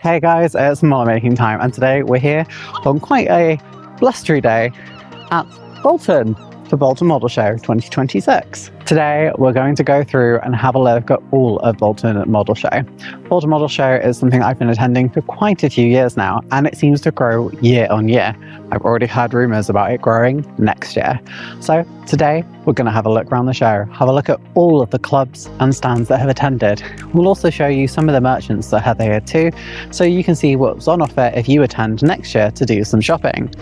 Hey guys, it's model making time, and today we're here on quite a blustery day at Bolton for Bolton Model Show 2026. Today we're going to go through and have a look at all of Bolton Model Show. Bolton Model Show is something I've been attending for quite a few years now, and it seems to grow year on year. I've already heard rumours about it growing next year. So today we're going to have a look around the show, have a look at all of the clubs and stands that have attended. We'll also show you some of the merchants that are there too, so you can see what's on offer if you attend next year to do some shopping.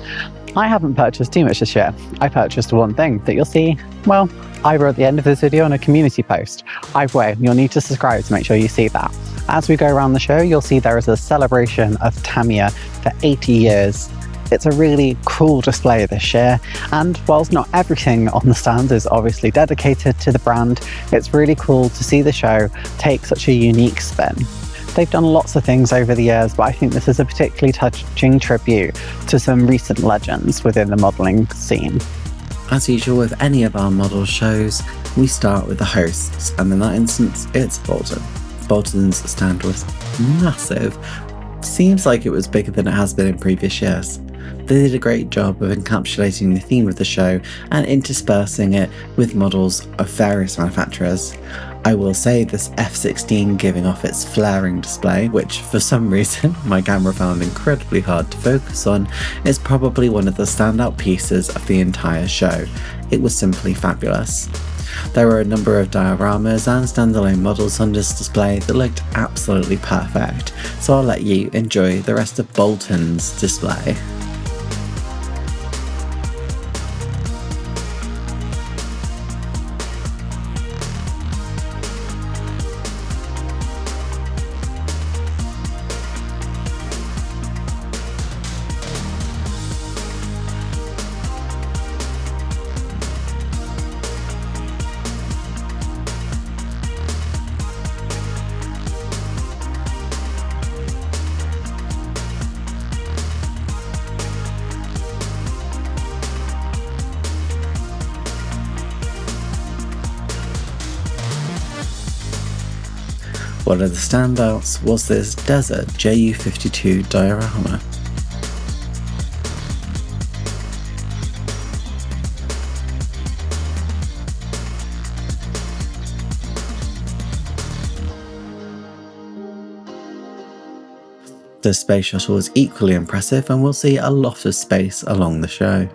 I haven't purchased too much this year. I purchased one thing that you'll see, well, either at the end of this video on a community post. Either way, you'll need to subscribe to make sure you see that. As we go around the show, you'll see there is a celebration of Tamiya for 80 years. It's a really cool display this year, and whilst not everything on the stand is obviously dedicated to the brand, it's really cool to see the show take such a unique spin. They've done lots of things over the years, but I think this is a particularly touching tribute to some recent legends within the modelling scene. As usual with any of our model shows, we start with the hosts, and in that instance, it's Bolton. Bolton's stand was massive. Seems like it was bigger than it has been in previous years. They did a great job of encapsulating the theme of the show and interspersing it with models of various manufacturers. I will say this F16 giving off its flaring display, which for some reason my camera found incredibly hard to focus on, is probably one of the standout pieces of the entire show. It was simply fabulous. There were a number of dioramas and standalone models on this display that looked absolutely perfect, so I'll let you enjoy the rest of Bolton's display. One of the standouts was this Desert JU52 diorama. The space shuttle was equally impressive, and we'll see a lot of space along the show.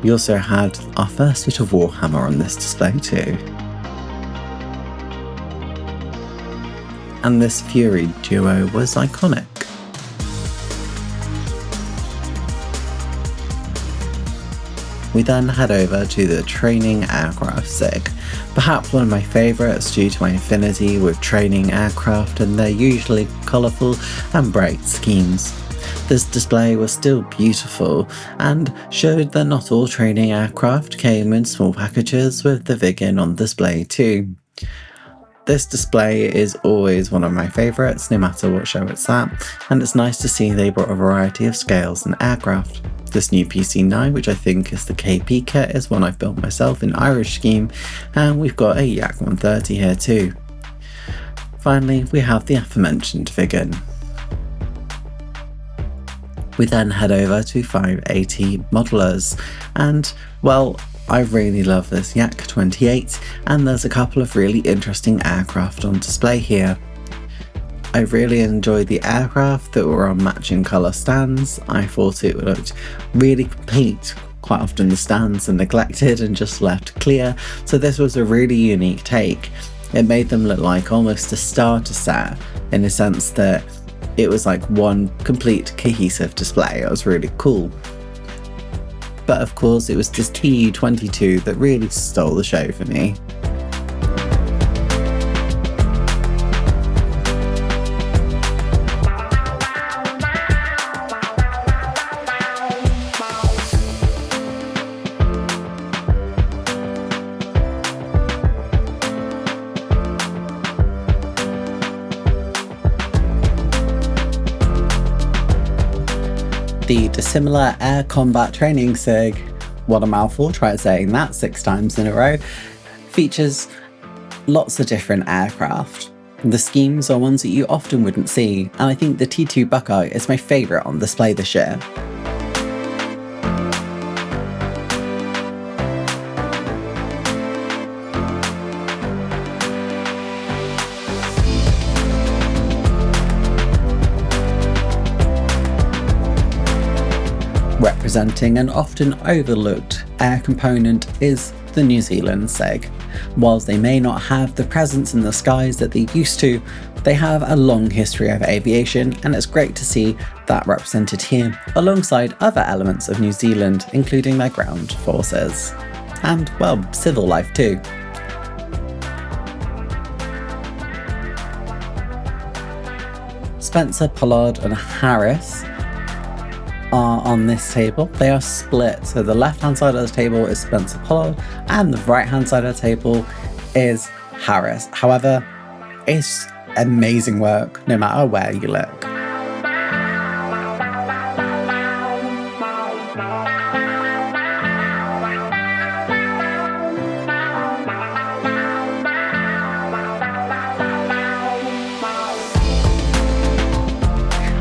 We also had our first bit of Warhammer on this display too. And this Fury duo was iconic. We then head over to the training aircraft SIG, perhaps one of my favourites due to my affinity with training aircraft and their usually colourful and bright schemes. This display was still beautiful and showed that not all training aircraft came in small packages, with the Viggen on display too. This display is always one of my favourites no matter what show it's at, and it's nice to see they brought a variety of scales and aircraft. This new PC9, which I think is the KP kit, is one I've built myself in Irish scheme, and we've got a Yak 130 here too. Finally, we have the aforementioned Viggen. We then head over to 580 modelers, and well, I really love this Yak 28, and there's a couple of really interesting aircraft on display here. I really enjoyed the aircraft that were on matching colour stands. I thought it looked really complete. Quite often the stands are neglected and just left clear, so this was a really unique take. It made them look like almost a starter set, in the sense that it was like one complete cohesive display. It was really cool. But of course it was this TU-22 that really stole the show for me. The Dissimilar Air Combat Training SIG, what a mouthful, try saying that 6 times in a row, features lots of different aircraft. The schemes are ones that you often wouldn't see, and I think the T2 Buckeye is my favourite on display this year. Representing an often overlooked air component is the New Zealand SIG. Whilst they may not have the presence in the skies that they used to, they have a long history of aviation, and it's great to see that represented here alongside other elements of New Zealand, including their ground forces and, well, civil life too. Spencer, Pollard and Harris are on this table. They are split, so the left hand side of the table is Spencer Pollard and the right hand side of the table is Harris. However, it's amazing work no matter where you look.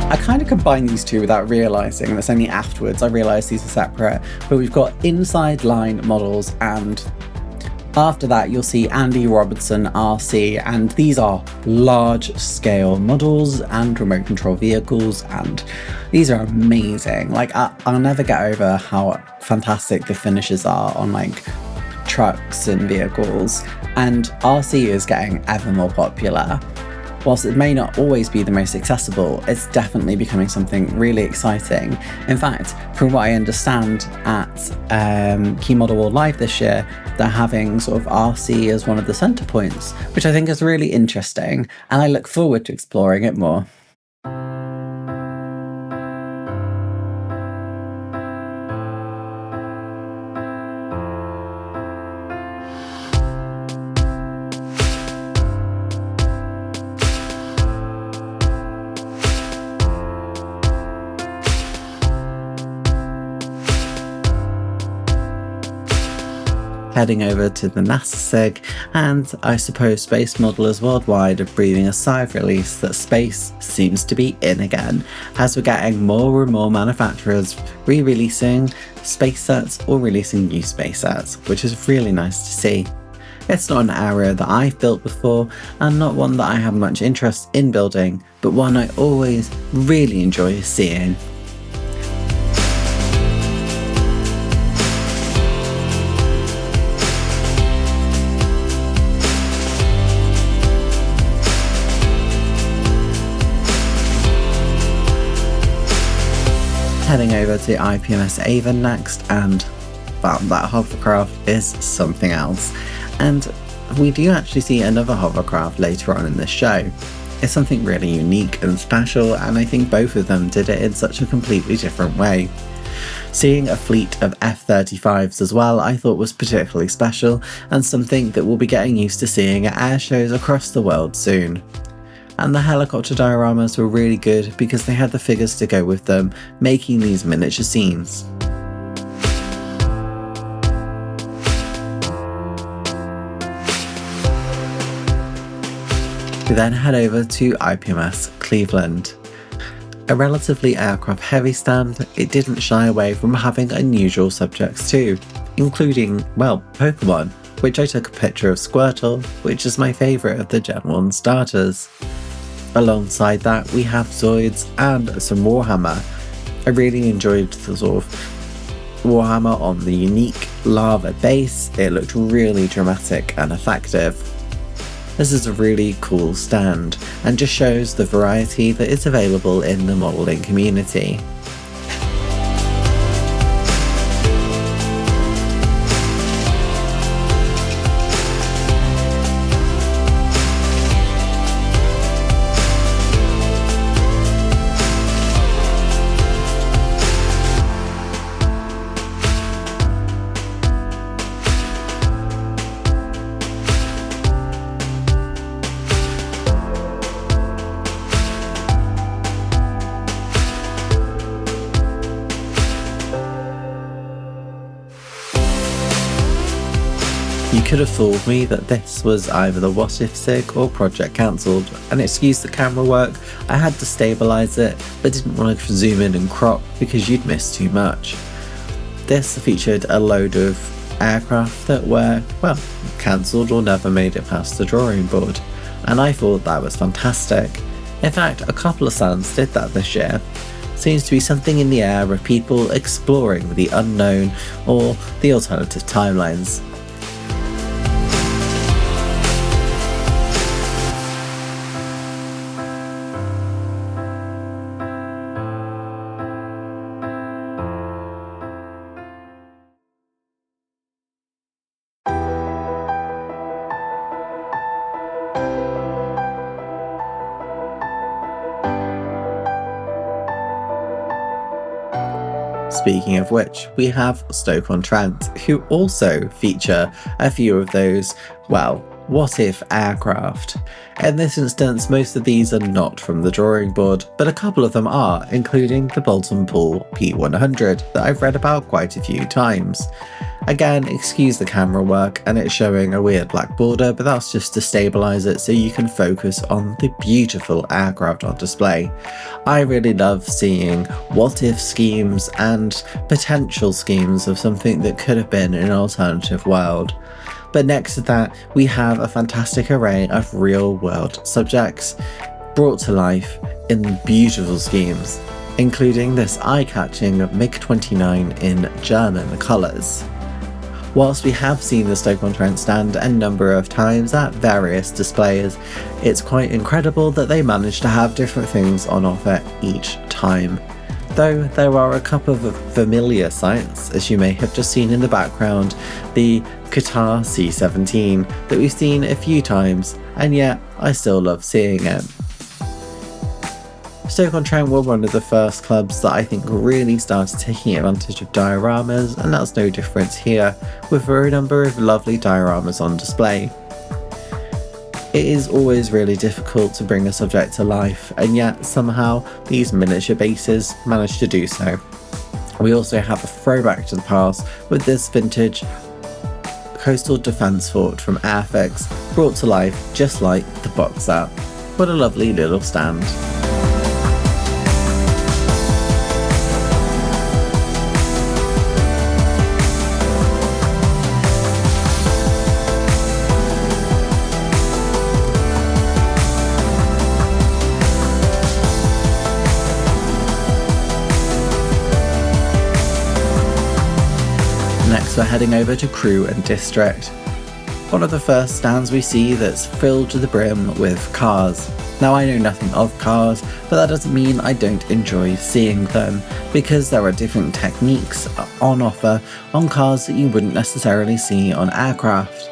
I kind of combine these two without realising, and it's only afterwards I realised these are separate, but we've got inside line models, and after that you'll see Andy Robertson RC, and these are large scale models and remote control vehicles, and these are amazing. Like I'll never get over how fantastic the finishes are on like trucks and vehicles, and RC is getting ever more popular. Whilst it may not always be the most accessible, it's definitely becoming something really exciting. In fact, from what I understand at Key Model World Live this year, they're having sort of RC as one of the centre points, which I think is really interesting, and I look forward to exploring it more. Heading over to the NASA SIG, and I suppose space modelers worldwide are breathing a sigh of release that space seems to be in again, as we're getting more and more manufacturers re-releasing space sets or releasing new space sets, which is really nice to see. It's not an area that I've built before, and not one that I have much interest in building, but one I always really enjoy seeing. Heading over to IPMS Avon next, and well, that hovercraft is something else. And we do actually see another hovercraft later on in this show. It's something really unique and special, and I think both of them did it in such a completely different way. Seeing a fleet of F-35s as well I thought was particularly special, and something that we'll be getting used to seeing at air shows across the world soon. And the helicopter dioramas were really good because they had the figures to go with them, making these miniature scenes. We then head over to IPMS Cleveland. A relatively aircraft heavy stand, it didn't shy away from having unusual subjects too, including, well, Pokemon, which I took a picture of Squirtle, which is my favourite of the Gen 1 starters. Alongside that, we have Zoids and some Warhammer. I really enjoyed the sort of Warhammer on the unique lava base. It looked really dramatic and effective. This is a really cool stand, and just shows the variety that is available in the modelling community. could have fooled me that this was either the What If SIG or project cancelled, and excuse the camera work, I had to stabilise it, but didn't want to zoom in and crop because you'd miss too much. This featured a load of aircraft that were, well, cancelled or never made it past the drawing board, and I thought that was fantastic. In fact, a couple of stands did that this year. Seems to be something in the air of people exploring the unknown or the alternative timelines. Speaking of which, we have Stoke-on-Trent, who also feature a few of those, well, what if aircraft. In this instance, most of these are not from the drawing board, but a couple of them are, including the Bolton Pool P100 that I've read about quite a few times. Again, excuse the camera work and it's showing a weird black border, but that's just to stabilise it so you can focus on the beautiful aircraft on display. I really love seeing what if schemes and potential schemes of something that could have been in an alternative world. But next to that, we have a fantastic array of real world subjects brought to life in beautiful schemes, including this eye-catching MiG-29 in German colours. Whilst we have seen the Stoke-on-Trent stand a number of times at various displays, it's quite incredible that they manage to have different things on offer each time. Though there are a couple of familiar sights, as you may have just seen in the background, the Qatar C-17 that we've seen a few times, and yet I still love seeing it. Stoke-on-Trent were one of the first clubs that I think really started taking advantage of dioramas, and that's no different here, with a number of lovely dioramas on display. It is always really difficult to bring a subject to life, and yet somehow these miniature bases manage to do so. We also have a throwback to the past with this vintage coastal defence fort from Airfix, brought to life just like the box art. What a lovely little stand. Next we're heading over to Crew and District. One of the first stands we see that's filled to the brim with cars. Now I know nothing of cars, but that doesn't mean I don't enjoy seeing them, because there are different techniques on offer on cars that you wouldn't necessarily see on aircraft.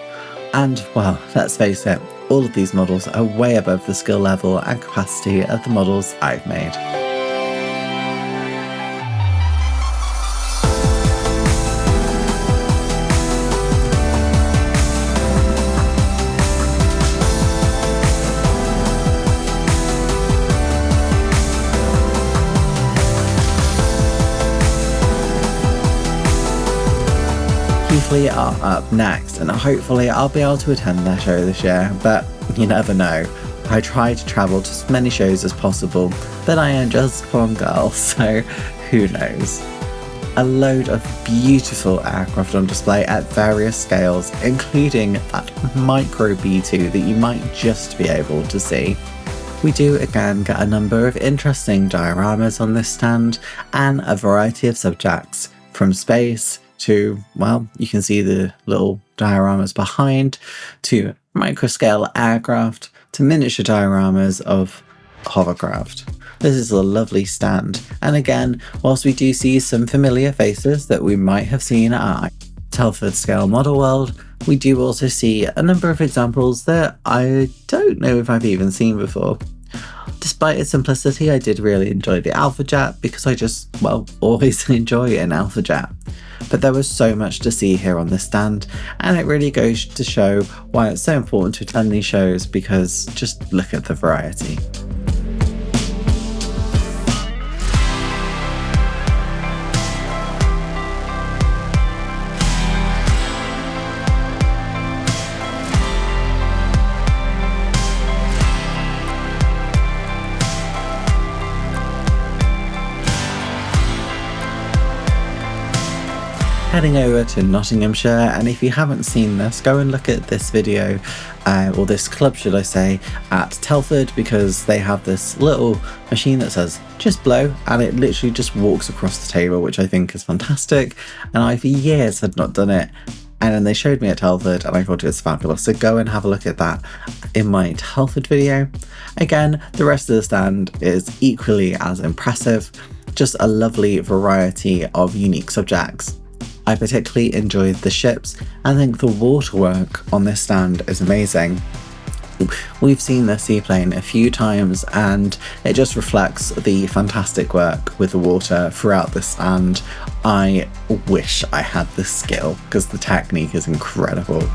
And well, let's face it, all of these models are way above the skill level and capacity of the models I've made. Are up next, and hopefully I'll be able to attend their show this year, but you never know. I try to travel to as many shows as possible, but I am just one girl, so who knows. A load of beautiful aircraft on display at various scales, including that micro B2 that you might just be able to see. We do again get a number of interesting dioramas on this stand, and a variety of subjects, from space to, well, you can see the little dioramas behind, to microscale aircraft, to miniature dioramas of hovercraft. This is a lovely stand, and again, whilst we do see some familiar faces that we might have seen at our Telford Scale Model World, we do also see a number of examples that I don't know if I've even seen before. Despite its simplicity, I did really enjoy the Alpha Jet because I just, well, always enjoy an Alpha Jet. But there was so much to see here on this stand, and it really goes to show why it's so important to attend these shows, because just look at the variety. heading over to Nottinghamshire, and if you haven't seen this, go and look at this video, or this club should I say, at Telford, because they have this little machine that says just blow, and it literally just walks across the table, which I think is fantastic, and I for years had not done it. And then they showed me at Telford and I thought it was fabulous. So go and have a look at that in my Telford video. Again, the rest of the stand is equally as impressive. Just a lovely variety of unique subjects. I particularly enjoyed the ships and think the waterwork on this stand is amazing. We've seen the seaplane a few times and it just reflects the fantastic work with the water throughout the stand. I wish I had the skill because the technique is incredible.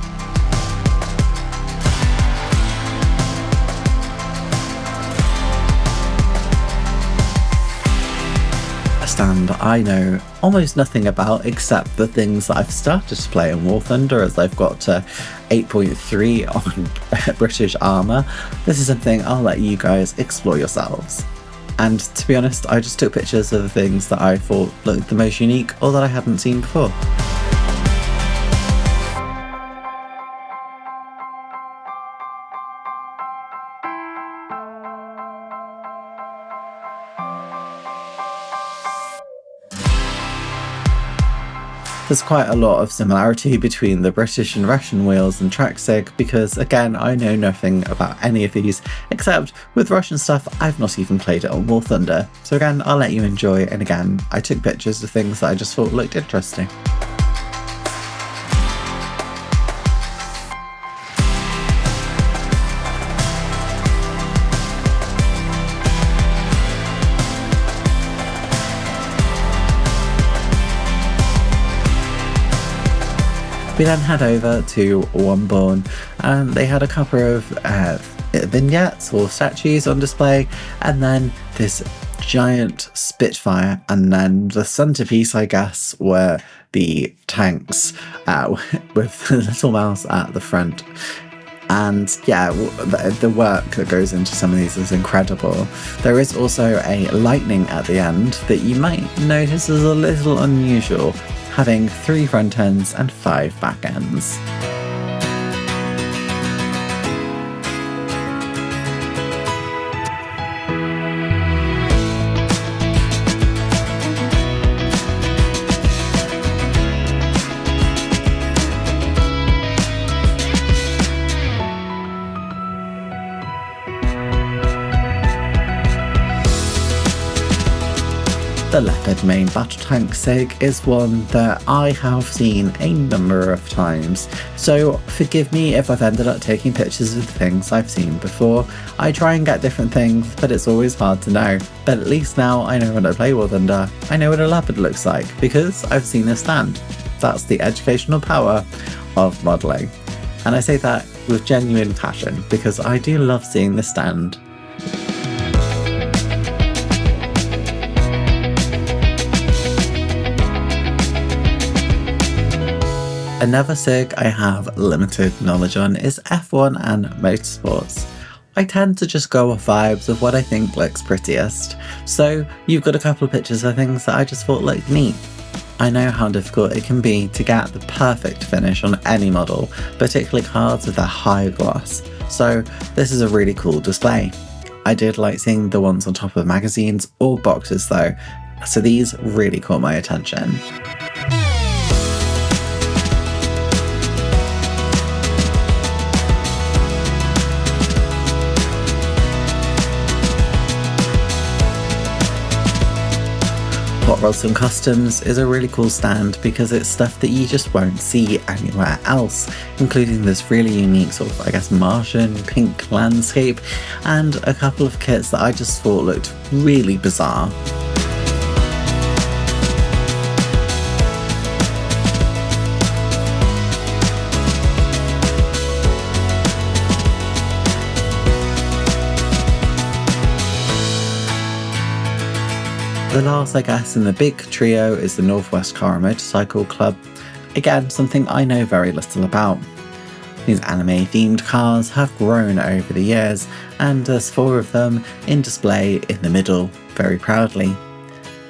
Stand I know almost nothing about except the things that I've started to play in War Thunder, as I've got to 8.3 on British armour. This is something I'll let you guys explore yourselves. And to be honest, I just took pictures of the things that I thought looked the most unique or that I hadn't seen before. There's quite a lot of similarity between the British and Russian wheels and track sig because, again, I know nothing about any of these, except with Russian stuff, I've not even played it on War Thunder. So again, I'll let you enjoy, and again, I took pictures of things that I just thought looked interesting. We then head over to Wombourne and they had a couple of vignettes or statues on display, and then this giant Spitfire, and then the centerpiece, I guess, were the tanks with the little mouse at the front. And yeah, the work that goes into some of these is incredible. There is also a lightning at the end that you might notice is a little unusual, having 3 front ends and 5 back ends. The Leopard main battle tank sig is one that I have seen a number of times, so forgive me if I've ended up taking pictures of things I've seen before. I try and get different things, but it's always hard to know. But at least now I know when I play War Thunder, I know what a leopard looks like, because I've seen a stand. That's the educational power of modelling. And I say that with genuine passion, because I do love seeing the stand. Another SIG I have limited knowledge on is F1 and motorsports. I tend to just go off vibes of what I think looks prettiest, so you've got a couple of pictures of things that I just thought looked neat. I know how difficult it can be to get the perfect finish on any model, particularly cars with a high gloss, so this is a really cool display. I did like seeing the ones on top of magazines or boxes though, so these really caught my attention. Hot Rods and Customs is a really cool stand because it's stuff that you just won't see anywhere else, including this really unique sort of, I guess, Martian pink landscape and a couple of kits that I just thought looked really bizarre. The last, I guess, in the big trio is the Northwest Car and Motorcycle Club. Again, something I know very little about. These anime-themed cars have grown over the years, and there's 4 of them in display in the middle, very proudly.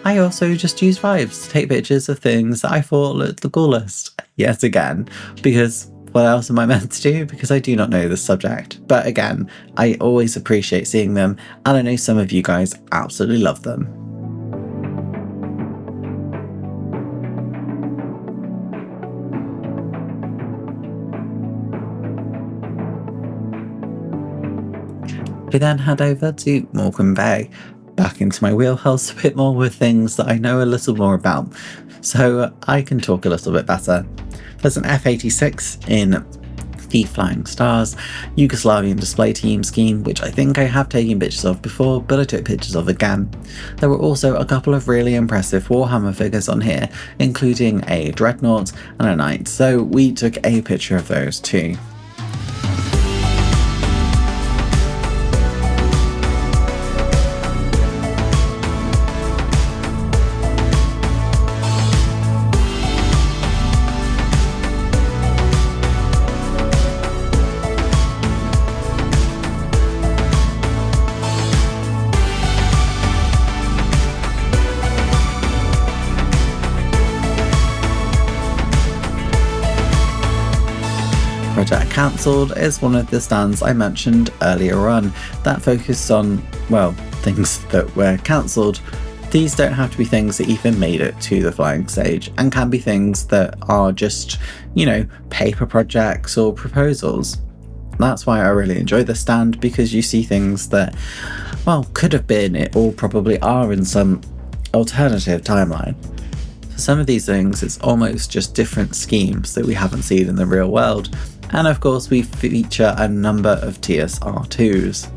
I also just used vibes to take pictures of things that I thought looked the coolest, yet again, because what else am I meant to do? Because I do not know this subject. But again, I always appreciate seeing them, and I know some of you guys absolutely love them. We then head over to Morecambe Bay, back into my wheelhouse a bit more with things that I know a little more about, so I can talk a little bit better. There's an F-86 in the Flying Stars Yugoslavian display team scheme, which I think I have taken pictures of before, but I took pictures of again. There were also a couple of really impressive Warhammer figures on here, including a Dreadnought and a Knight, so we took a picture of those too. Project Cancelled is one of the stands I mentioned earlier on that focused on, well, things that were cancelled. These don't have to be things that even made it to the flying stage, and can be things that are just, paper projects or proposals. That's why I really enjoy this stand, because you see things that, well, could have been it or probably are in some alternative timeline. For some of these things, it's almost just different schemes that we haven't seen in the real world. And of course, we feature a number of TSR2s.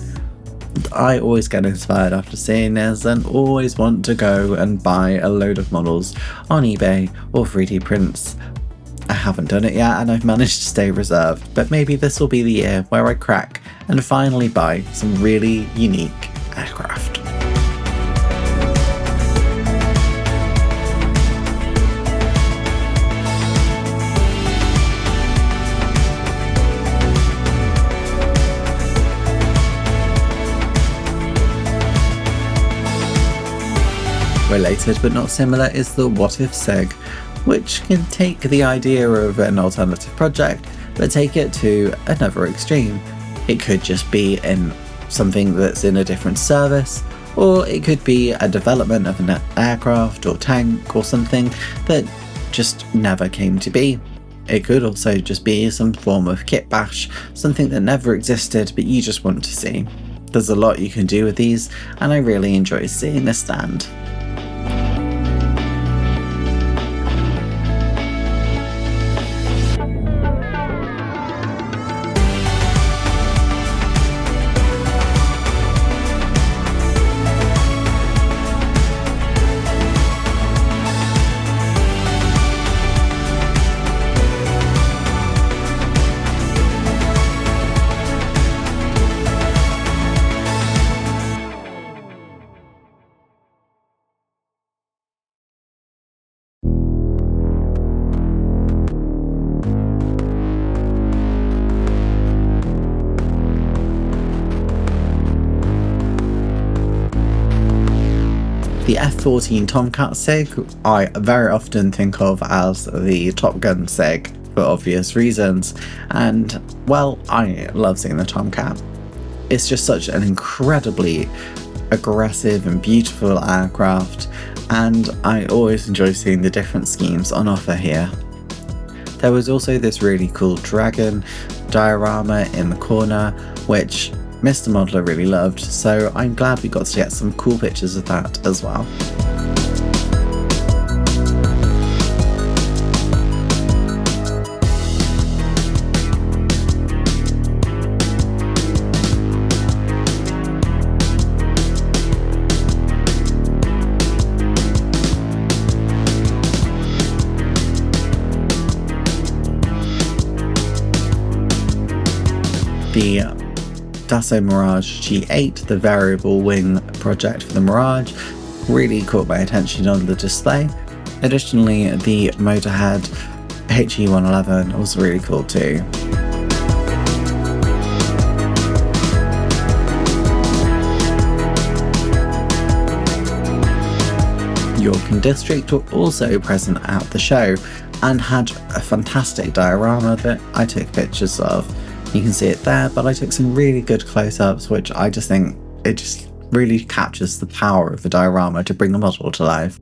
I always get inspired after seeing this and always want to go and buy a load of models on eBay or 3D prints. I haven't done it yet, and I've managed to stay reserved, but maybe this will be the year where I crack and finally buy some really unique aircraft. Related but not similar is the What If SIG, which can take the idea of an alternative project but take it to another extreme. It could just be in something that's in a different service, or it could be a development of an aircraft or tank or something that just never came to be. It could also just be some form of kit bash, something that never existed but you just want to see. There's a lot you can do with these, and I really enjoy seeing this stand. The F-14 Tomcat SIG I very often think of as the Top Gun SIG for obvious reasons, and well, I love seeing the Tomcat. It's just such an incredibly aggressive and beautiful aircraft, and I always enjoy seeing the different schemes on offer here. There was also this really cool dragon diorama in the corner, which Mr. Modeler really loved, so I'm glad we got to get some cool pictures of that as well. The Dassault Mirage G8, the variable wing project for the Mirage, really caught my attention on the display. Additionally, the Motorhead HE111 was really cool too. American district were also present at the show and had a fantastic diorama that I took pictures of. You can see it there, but I took some really good close-ups, which I just think it just really captures the power of the diorama to bring the model to life.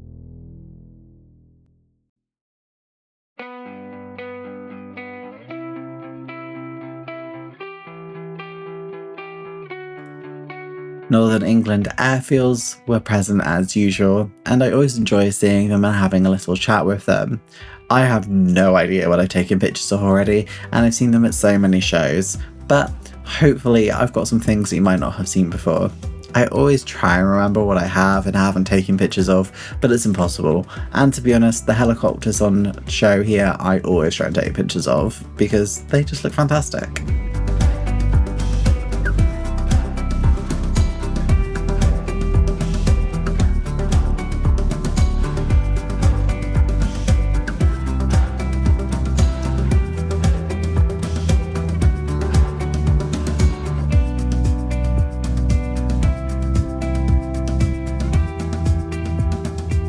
Northern England airfields were present as usual, and I always enjoy seeing them and having a little chat with them. I have no idea what I've taken pictures of already, and I've seen them at so many shows, but hopefully I've got some things that you might not have seen before. I always try and remember what I have and haven't taken pictures of, but it's impossible. And to be honest, the helicopters on show here I always try and take pictures of because they just look fantastic.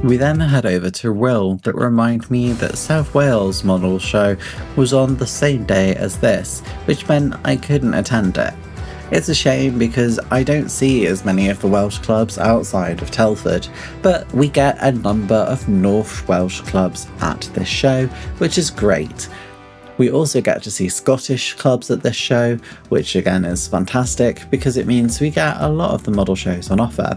We then head over to Rhyl that remind me that South Wales Model Show was on the same day as this, which meant I couldn't attend it. It's a shame because I don't see as many of the Welsh clubs outside of Telford, but we get a number of North Welsh clubs at this show, which is great. We also get to see Scottish clubs at this show, which again is fantastic because it means we get a lot of the model shows on offer.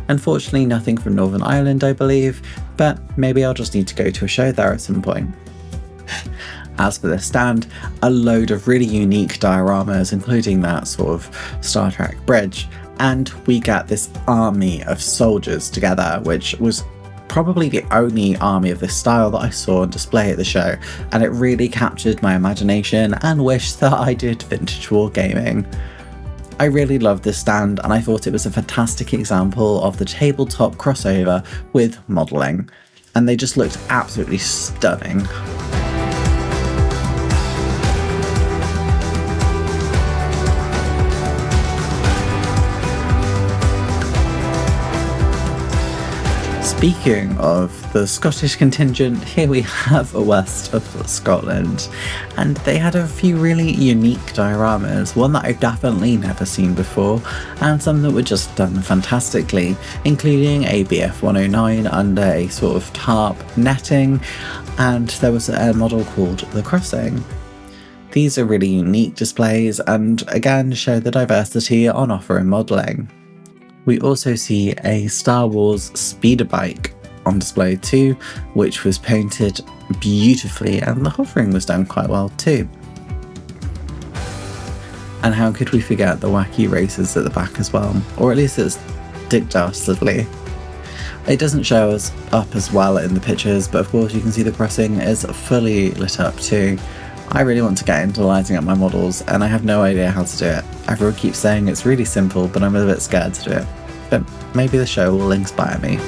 Unfortunately, nothing from Northern Ireland, I believe, but maybe I'll just need to go to a show there at some point. As for the stand, a load of really unique dioramas, including that sort of Star Trek bridge, and we get this army of soldiers together, which was probably the only army of this style that I saw on display at the show, and it really captured my imagination and wish that I did vintage wargaming. I really loved this stand and I thought it was a fantastic example of the tabletop crossover with modelling, and they just looked absolutely stunning. Speaking of the Scottish contingent, here we have a west of Scotland, and they had a few really unique dioramas, one that I've definitely never seen before, and some that were just done fantastically, including a BF-109 under a sort of tarp netting, and there was a model called The Crossing. These are really unique displays and again show the diversity on offer in modelling. We also see a Star Wars speeder bike on display too, which was painted beautifully and the hovering was done quite well too. And how could we forget the wacky races at the back as well, or at least it's dick-dastardly. It doesn't show us up as well in the pictures, but of course you can see the crossing is fully lit up too. I really want to get into lighting up my models and I have no idea how to do it. Everyone keeps saying it's really simple, but I'm a bit scared to do it. But maybe the show will inspire me.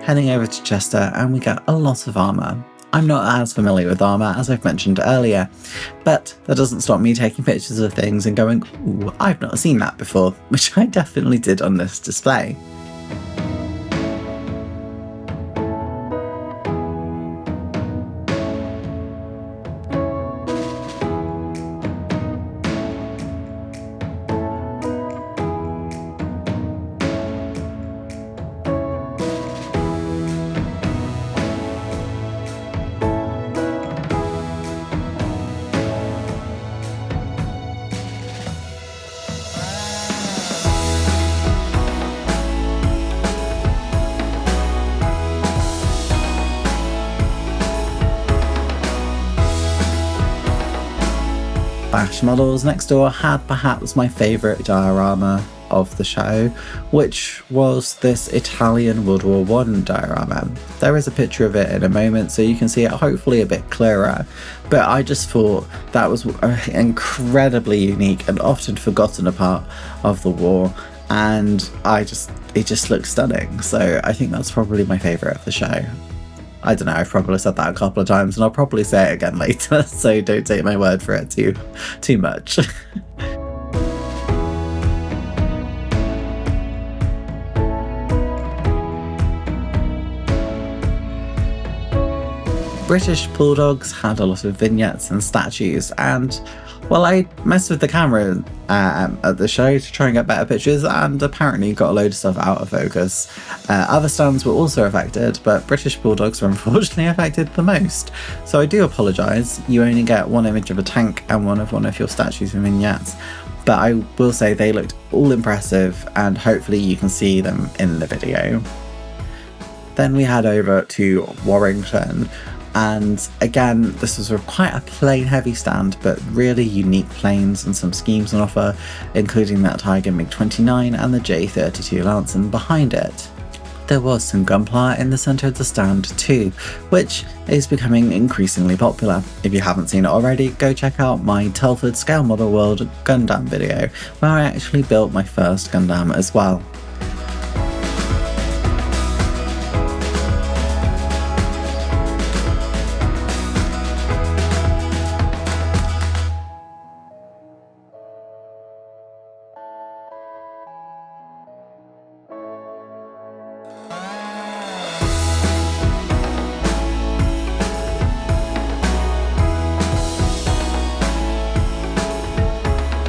Heading over to Chester and we get a lot of armour. I'm not as familiar with armour as I've mentioned earlier, but that doesn't stop me taking pictures of things and going, ooh, I've not seen that before, which I definitely did on this display. Bash Models next door had perhaps my favourite diorama of the show, which was this Italian World War I diorama. There is a picture of it in a moment, so you can see it hopefully a bit clearer, but I just thought that was an incredibly unique and often forgotten part of the war, and it just looks stunning. So I think that's probably my favourite of the show. I don't know, I've probably said that a couple of times and I'll probably say it again later, so don't take my word for it too much. British Bulldogs had a lot of vignettes and statues, and well, I messed with the camera at the show to try and get better pictures, and apparently got a load of stuff out of focus. Other stands were also affected, but British Bulldogs were unfortunately affected the most. So I do apologise, you only get one image of a tank and one of your statues and vignettes, but I will say they looked all impressive, and hopefully you can see them in the video. Then we head over to Warrington, and again, this was quite a plane heavy stand, but really unique planes and some schemes on offer, including that Tiger MiG-29 and the J-32 Lanson behind it. There was some gunpowder in the centre of the stand too, which is becoming increasingly popular. If you haven't seen it already, go check out my Telford Scale Model World Gundam video, where I actually built my first Gundam as well.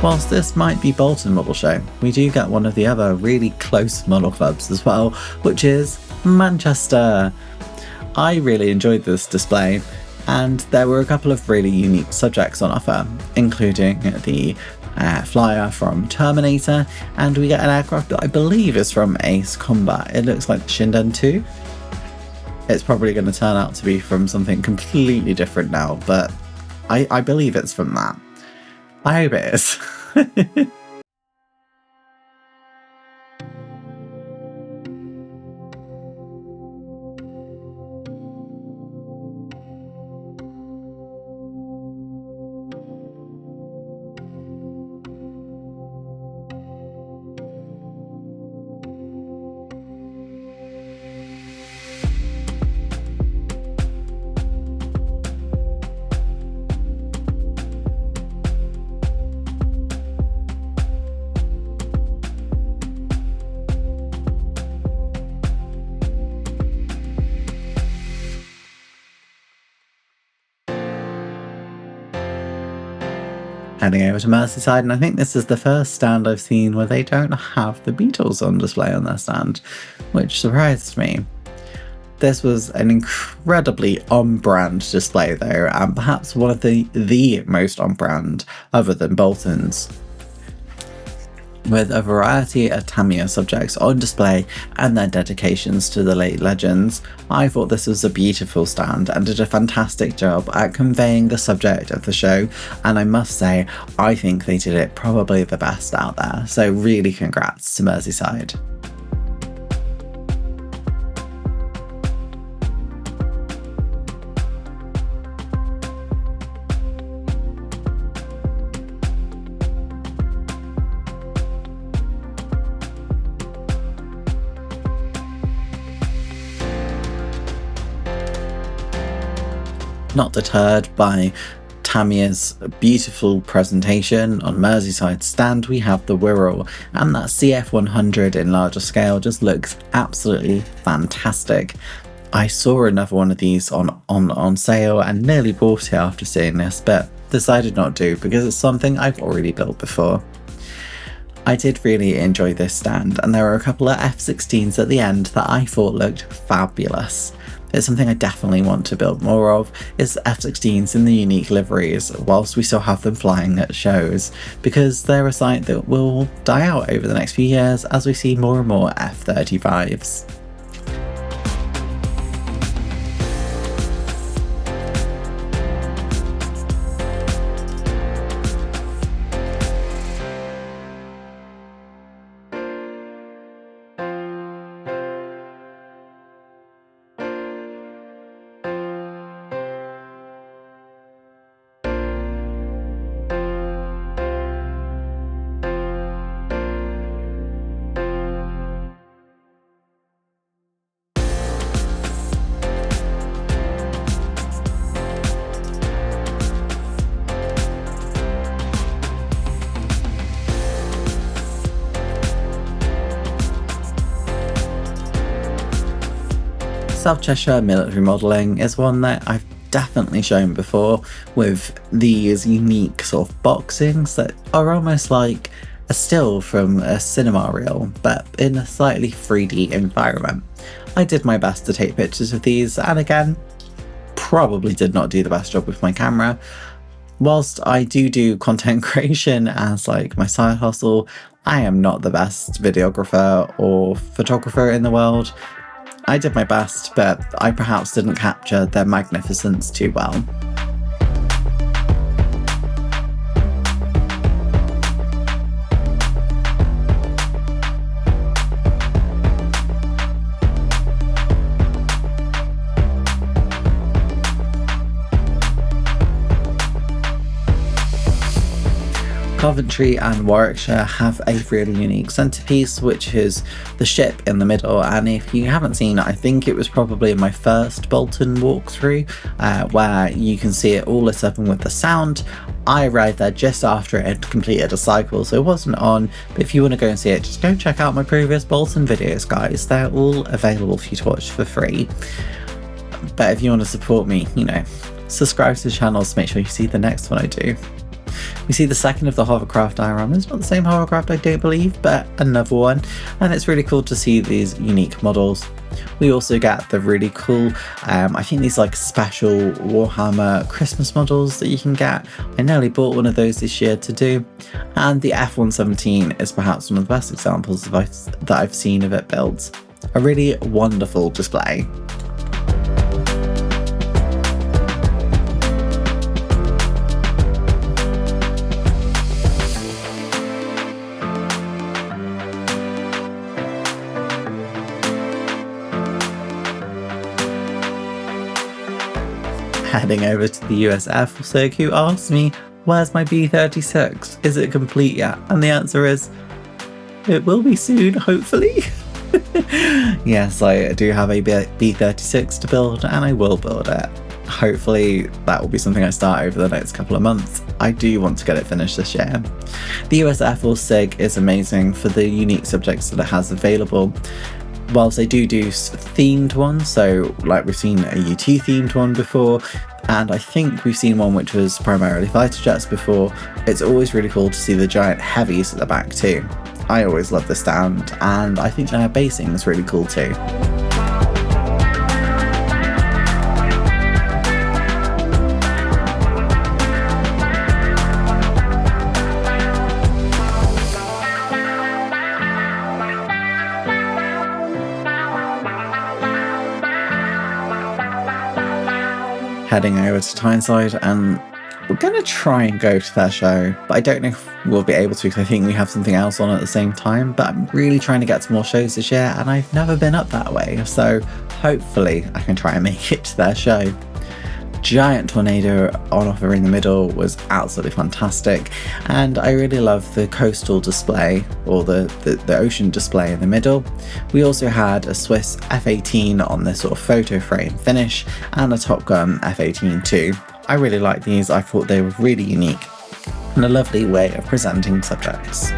Whilst this might be Bolton Model Show, we do get one of the other really close model clubs as well, which is Manchester. I really enjoyed this display, and there were a couple of really unique subjects on offer, including the flyer from Terminator, and we get an aircraft that I believe is from Ace Combat. It looks like Shinden 2. It's probably going to turn out to be from something completely different now, but I believe it's from that. I hope it is. Heading over to Merseyside, and I think this is the first stand I've seen where they don't have the Beatles on display on their stand, which surprised me. This was an incredibly on-brand display though, and perhaps one of the most on-brand other than Bolton's, with a variety of Tamiya subjects on display and their dedications to the late legends. I thought this was a beautiful stand and did a fantastic job at conveying the subject of the show, and I must say, I think they did it probably the best out there, so really congrats to Merseyside. Not deterred by Tamiya's beautiful presentation on Merseyside's stand, we have the Wirral, and that CF100 in larger scale just looks absolutely fantastic. I saw another one of these on sale and nearly bought it after seeing this, but decided not to because it's something I've already built before. I did really enjoy this stand, and there were a couple of F-16s at the end that I thought looked fabulous. It's something I definitely want to build more of, is F-16s in the unique liveries whilst we still have them flying at shows, because they're a sight that will die out over the next few years as we see more and more F-35s. South Cheshire military modelling is one that I've definitely shown before, with these unique sort of boxings that are almost like a still from a cinema reel, but in a slightly 3D environment. I did my best to take pictures of these, and again, probably did not do the best job with my camera. Whilst I do content creation as like my side hustle, I am not the best videographer or photographer in the world. I did my best, but I perhaps didn't capture their magnificence too well. Coventry and Warwickshire have a really unique centrepiece, which is the ship in the middle, and if you haven't seen it, I think it was probably in my first Bolton walkthrough, where you can see it all lit up and with the sound. I arrived there just after it had completed a cycle, so it wasn't on, but if you want to go and see it, just go check out my previous Bolton videos, guys. They're all available for you to watch for free. But if you want to support me, you know, subscribe to the channel to make sure you see the next one I do. We see the second of the hovercraft dioramas. It's not the same hovercraft, I don't believe, but another one, and it's really cool to see these unique models. We also get the really cool, I think these like special Warhammer Christmas models that you can get. I nearly bought one of those this year to do, and the F-117 is perhaps one of the best examples that I've seen of it built. A really wonderful display. Heading over to the US Air Force circuit, asked me, where's my B-36? Is it complete yet? And the answer is, it will be soon, hopefully. Yes, I do have a B-36 to build, and I will build it. Hopefully that will be something I start over the next couple of months. I do want to get it finished this year. The US Air Force SIG is amazing for the unique subjects that it has available. Whilst they do themed ones, so like we've seen a UT themed one before, and I think we've seen one which was primarily fighter jets before, it's always really cool to see the giant heavies at the back too. I always love the stand, and I think their basing is really cool too. Heading over to Tyneside, and we're going to try and go to their show, but I don't know if we'll be able to because I think we have something else on at the same time. But I'm really trying to get to more shows this year, and I've never been up that way, so hopefully I can try and make it to their show. Giant tornado on offer in the middle was absolutely fantastic, and I really love the coastal display, or the ocean display in the middle. We also had a Swiss F-18 on this sort of photo frame finish, and a Top Gun F-18 too. I really like these. I thought they were really unique and a lovely way of presenting subjects.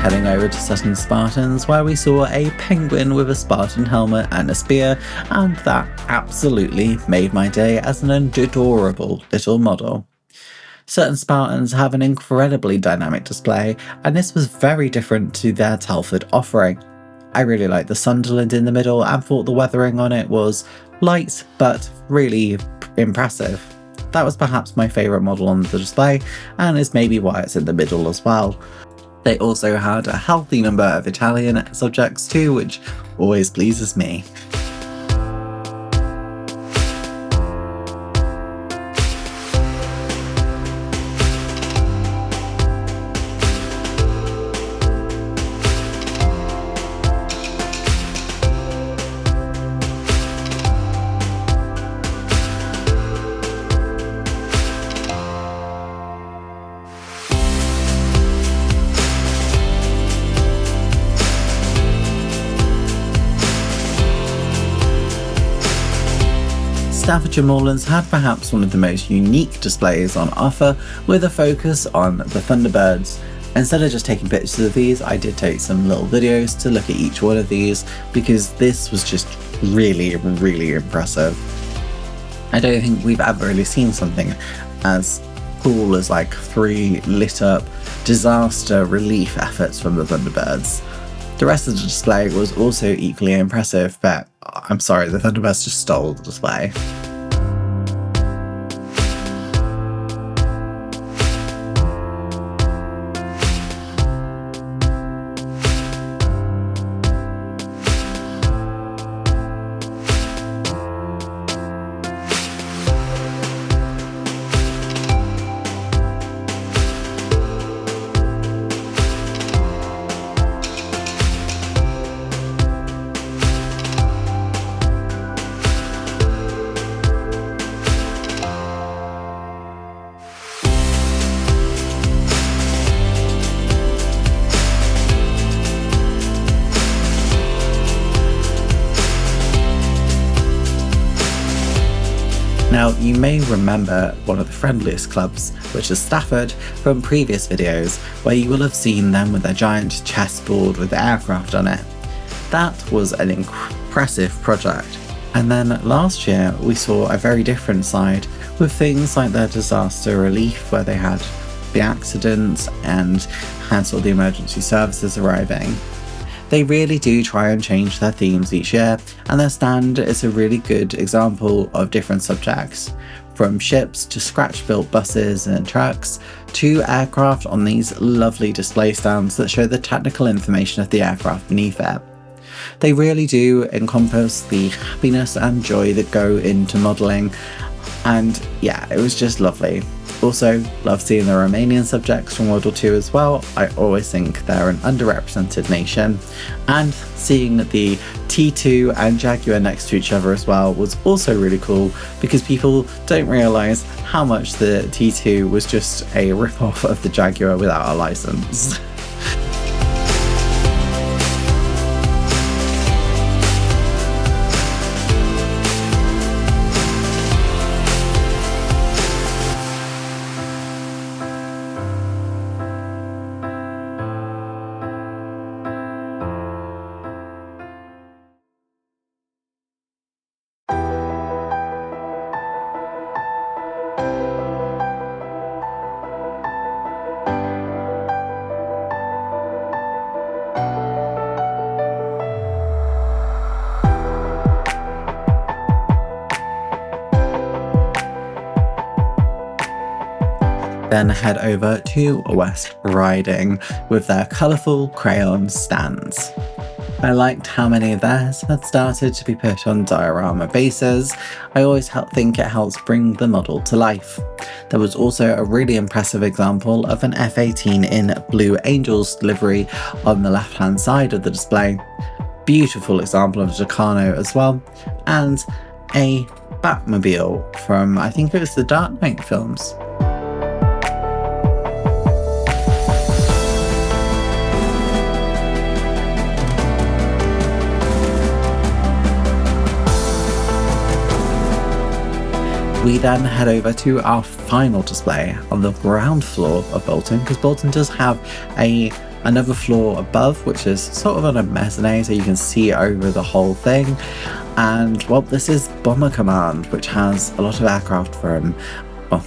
Heading over to Sutton Spartans, where we saw a penguin with a Spartan helmet and a spear, and that absolutely made my day as an adorable little model. Sutton Spartans have an incredibly dynamic display, and this was very different to their Telford offering. I really liked the Sunderland in the middle and thought the weathering on it was light but really impressive. That was perhaps my favourite model on the display, and is maybe why it's in the middle as well. They also had a healthy number of Italian subjects too, which always pleases me. Staffordshire Moorlands had perhaps one of the most unique displays on offer, with a focus on the Thunderbirds. Instead of just taking pictures of these, I did take some little videos to look at each one of these because this was just really, really impressive. I don't think we've ever really seen something as cool as like 3 lit up disaster relief efforts from the Thunderbirds. The rest of the display was also equally impressive, but I'm sorry, the Thunderbirds just stole the display. Now, you may remember one of the friendliest clubs, which is Stafford, from previous videos, where you will have seen them with their giant chessboard with aircraft on it. That was an impressive project. And then last year, we saw a very different side with things like their disaster relief, where they had the accidents and had all the emergency services arriving. They really do try and change their themes each year, and their stand is a really good example of different subjects, from ships to scratch-built buses and trucks, to aircraft on these lovely display stands that show the technical information of the aircraft beneath it. They really do encompass the happiness and joy that go into modelling, and yeah, it was just lovely. Also, love seeing the Romanian subjects from World War II as well. I always think they're an underrepresented nation. And seeing the T2 and Jaguar next to each other as well was also really cool, because people don't realise how much the T2 was just a rip-off of the Jaguar without a licence. Then head over to West Riding with their colourful crayon stands. I liked how many of theirs had started to be put on diorama bases. I always think it helps bring the model to life. There was also a really impressive example of an F-18 in Blue Angels livery on the left hand side of the display. Beautiful example of a Tucano as well, and a Batmobile from, I think it was the Dark Knight films. We then head over to our final display on the ground floor of Bolton, because Bolton does have another floor above, which is sort of on a mezzanine, so you can see over the whole thing. And well, this is Bomber Command, which has a lot of aircraft from, well,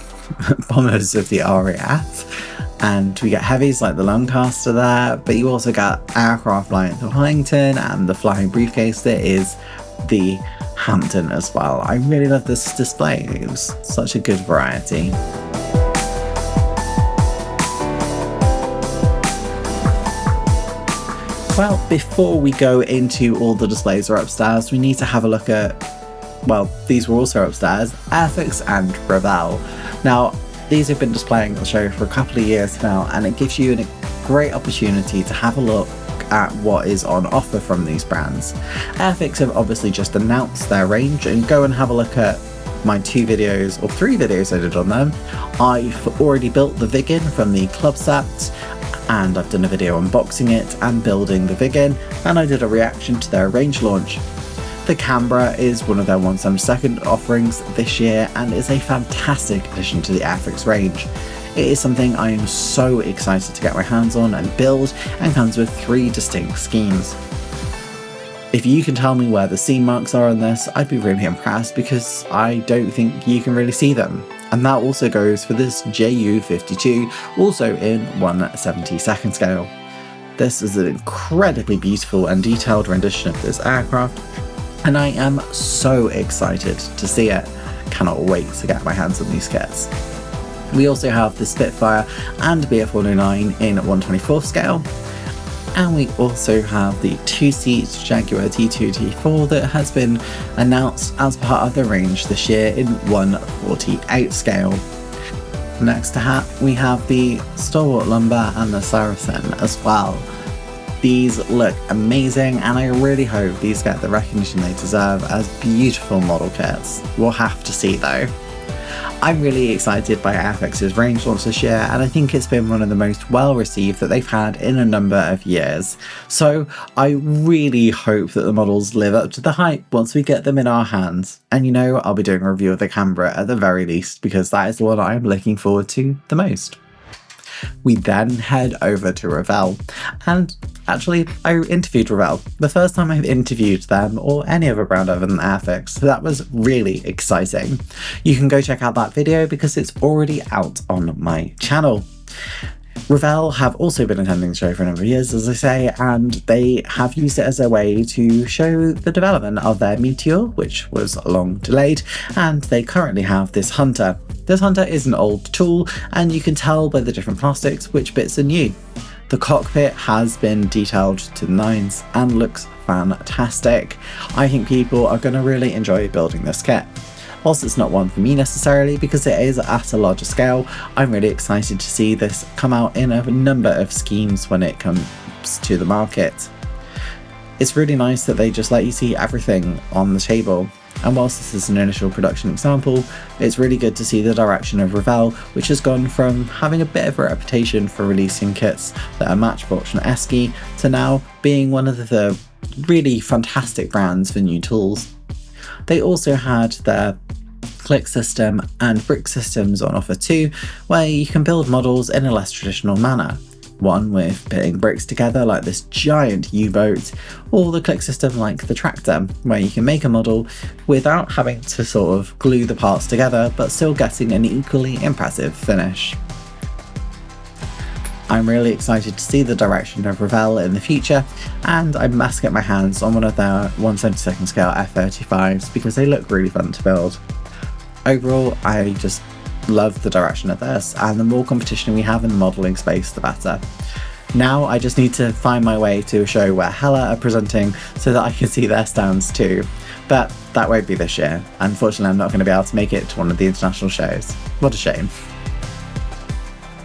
bombers of the RAF. And we get heavies like the Lancaster there, but you also got aircraft like the Wellington and the flying briefcase that is the Hampton as well. I really love this display. It was such a good variety. Well, before we go into all the displays that are upstairs, we need to have a look at, well, these were also upstairs, Airfix and Revell. Now, these have been displaying at the show for a couple of years now, and it gives you a great opportunity to have a look at what is on offer from these brands. Airfix have obviously just announced their range, and go and have a look at my 2 videos or 3 videos I did on them. I've already built the Viggen from the club set, and I've done a video unboxing it and building the Viggen, and I did a reaction to their range launch. The Canberra is one of their 1/72 offerings this year and is a fantastic addition to the Airfix range. It is something I am so excited to get my hands on and build, and comes with 3 distinct schemes. If you can tell me where the seam marks are on this, I'd be really impressed, because I don't think you can really see them. And that also goes for this JU52, also in 1/72nd scale. This is an incredibly beautiful and detailed rendition of this aircraft, and I am so excited to see it. Cannot wait to get my hands on these kits. We also have the Spitfire and BF109 in 1/24th scale. And we also have the 2-seat Jaguar T2-T4 that has been announced as part of the range this year in 1/48 scale. Next to that, we have the Stalwart Lumber and the Saracen as well. These look amazing, and I really hope these get the recognition they deserve as beautiful model kits. We'll have to see though. I'm really excited by Airfix's range launch this year, and I think it's been one of the most well received that they've had in a number of years. So I really hope that the models live up to the hype once we get them in our hands. And you know, I'll be doing a review of the Canberra at the very least, because that is the one I'm looking forward to the most. We then head over to Revell, and actually I interviewed Revell, the first time I've interviewed them or any other brand other than Airfix, so that was really exciting. You can go check out that video because it's already out on my channel. Revell have also been attending the show for a number of years, as I say, and they have used it as a way to show the development of their Meteor, which was long delayed, and they currently have this Hunter. This Hunter is an old tool, and you can tell by the different plastics which bits are new. The cockpit has been detailed to the nines and looks fantastic. I think people are going to really enjoy building this kit. Whilst it's not one for me necessarily, because it is at a larger scale, I'm really excited to see this come out in a number of schemes when it comes to the market. It's really nice that they just let you see everything on the table. And whilst this is an initial production example, it's really good to see the direction of Revell, which has gone from having a bit of a reputation for releasing kits that are Matchbox and Esky to now being one of the really fantastic brands for new tools. They also had their click system and brick systems on offer too, where you can build models in a less traditional manner. One with putting bricks together like this giant U-boat, or the click system like the tractor, where you can make a model without having to sort of glue the parts together, but still getting an equally impressive finish. I'm really excited to see the direction of Revell in the future, and I must get my hands on one of their 1/72nd scale F-35s because they look really fun to build. Overall, I just love the direction of this, and the more competition we have in the modelling space, the better. Now I just need to find my way to a show where Hella are presenting so that I can see their stands too, but that won't be this year. Unfortunately, I'm not going to be able to make it to one of the international shows. What a shame.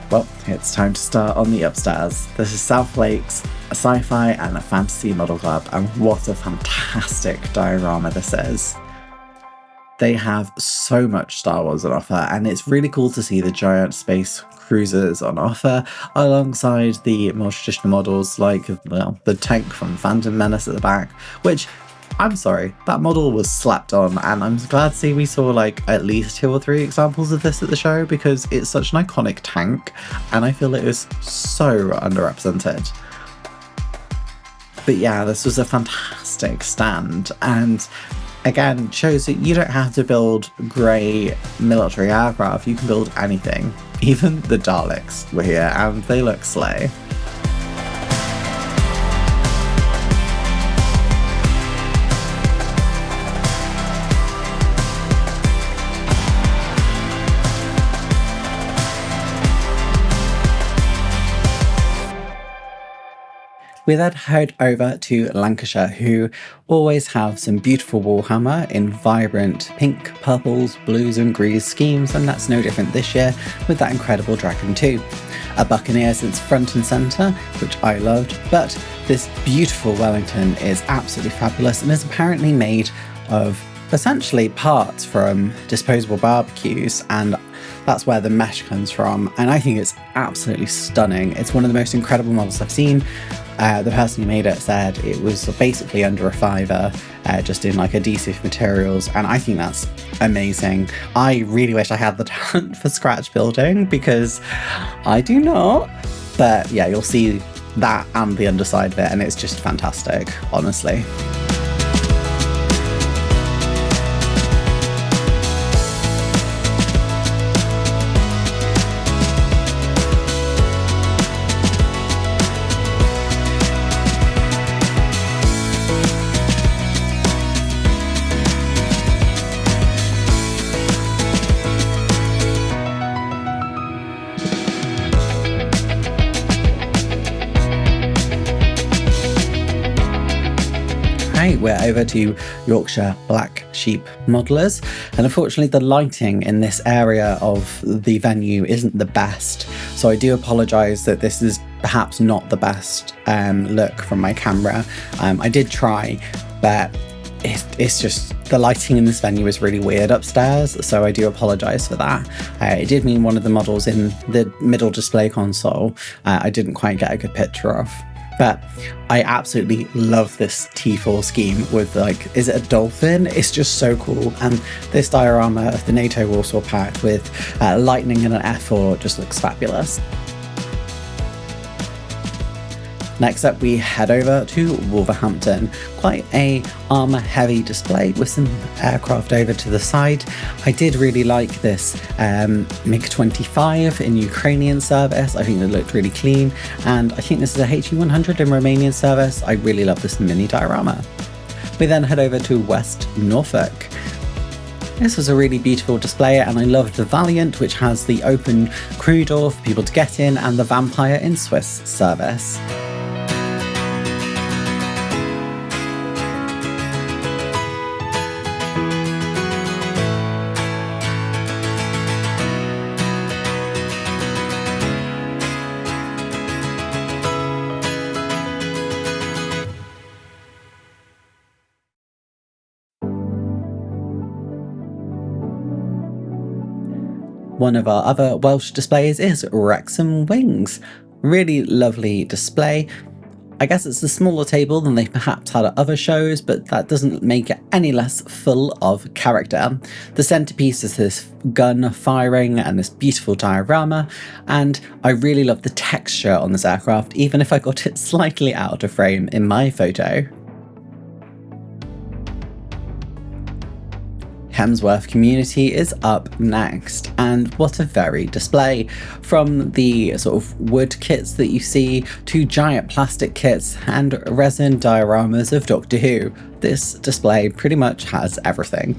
Well, it's time to start on the upstairs. This is South Lakes, a sci-fi and a fantasy model club, and what a fantastic diorama this is. They have so much Star Wars on offer, and it's really cool to see the giant space cruisers on offer alongside the more traditional models like, well, the tank from Phantom Menace at the back, which, I'm sorry, that model was slapped on, and I'm glad to see we saw like at least 2 or 3 examples of this at the show because it's such an iconic tank and I feel it is so underrepresented. But yeah, this was a fantastic stand, and again, shows that you don't have to build grey military aircraft, you can build anything. Even the Daleks were here and they look slay. We then head over to Lancashire, who always have some beautiful Warhammer in vibrant pink, purples, blues and greens schemes, and that's no different this year with that incredible Dragon 2. A Buccaneer sits front and centre, which I loved, but this beautiful Wellington is absolutely fabulous and is apparently made of essentially parts from disposable barbecues, and That's where the mesh comes from, and I think it's absolutely stunning. It's one of the most incredible models I've seen. The person who made it said it was basically under a fiver, just in like adhesive materials, and I think that's amazing. I really wish I had the talent for scratch building, because I do not. But yeah, you'll see that and the underside of it, and it's just fantastic, honestly. We're over to Yorkshire Black Sheep Modelers, and unfortunately the lighting in this area of the venue isn't the best, so I do apologise that this is perhaps not the best look from my camera. I did try, but it's just the lighting in this venue is really weird upstairs, so I do apologise for that. It did mean one of the models in the middle display console I didn't quite get a good picture of. But I absolutely love this T4 scheme with, like, is it a dolphin? It's just so cool. And this diorama of the NATO Warsaw Pact with lightning and an F4 just looks fabulous. Next up, we head over to Wolverhampton. Quite a armour heavy display with some aircraft over to the side. I did really like this MiG-25 in Ukrainian service. I think it looked really clean, and I think this is a HE-100 in Romanian service. I really love this mini diorama. We then head over to West Norfolk. This was a really beautiful display, and I loved the Valiant, which has the open crew door for people to get in, and the Vampire in Swiss service. One of our other Welsh displays is Wrexham Wings. Really lovely display. I guess it's a smaller table than they perhaps had at other shows, but that doesn't make it any less full of character. The centerpiece is this gun firing and this beautiful diorama, and I really love the texture on this aircraft, even if I got it slightly out of frame in my photo. Hemsworth Community is up next, and what a very display. From the sort of wood kits that you see to giant plastic kits and resin dioramas of Doctor Who, this display pretty much has everything.